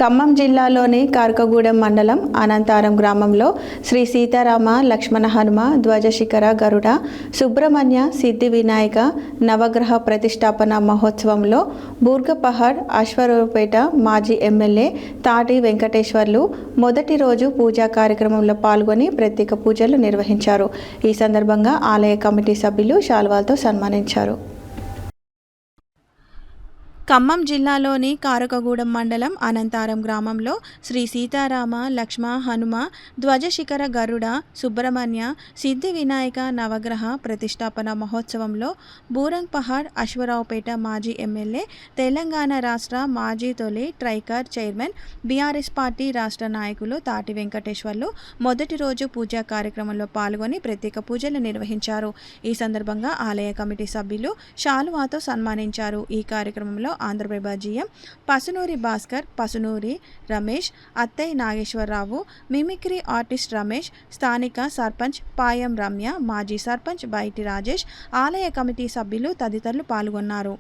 ఖమ్మం జిల్లాలోని కార్కగూడెం మండలం అనంతారం గ్రామంలో శ్రీ సీతారామ లక్ష్మణ హనుమ ధ్వజశిఖర గరుడ సుబ్రహ్మణ్య సిద్ధి వినాయక నవగ్రహ ప్రతిష్టాపన మహోత్సవంలో బూర్గపహాడ్ అశ్వరావుపేట మాజీ ఎమ్మెల్యే తాటి వెంకటేశ్వర్లు మొదటి రోజు పూజా కార్యక్రమంలో పాల్గొని ప్రత్యేక పూజలు నిర్వహించారు. ఈ సందర్భంగా ఆలయ కమిటీ సభ్యులు శాల్వాలతో సన్మానించారు. ఖమ్మం జిల్లాలోని కారకగూడెం మండలం అనంతారం గ్రామంలో శ్రీ సీతారామ లక్ష్మ హనుమ ధ్వజశిఖర గరుడ సుబ్రహ్మణ్య సిద్ధి వినాయక నవగ్రహ ప్రతిష్టాపన మహోత్సవంలో బూరంగ్పహాడ్ అశ్వరావుపేట మాజీ ఎమ్మెల్యే తెలంగాణ రాష్ట్ర మాజీ తొలి ట్రైకార్ చైర్మన్ బీఆర్ఎస్ పార్టీ రాష్ట్ర నాయకులు తాటి వెంకటేశ్వర్లు మొదటి రోజు పూజా కార్యక్రమంలో పాల్గొని ప్రత్యేక పూజలు నిర్వహించారు. ఈ సందర్భంగా ఆలయ కమిటీ సభ్యులు శాలువాతో సన్మానించారు. ఈ కార్యక్రమంలో ఆంధ్రప్రభ జీఎం పసునూరి భాస్కర్, పసునూరి రమేష్, అత్తయ్య నాగేశ్వరరావు, మిమిక్రీ ఆర్టిస్ట్ రమేష్, స్థానిక సర్పంచ్ పాయం రమ్య, మాజీ సర్పంచ్ బైటి రాజేష్, ఆలయ కమిటీ సభ్యులు తదితరులు పాల్గొన్నారు.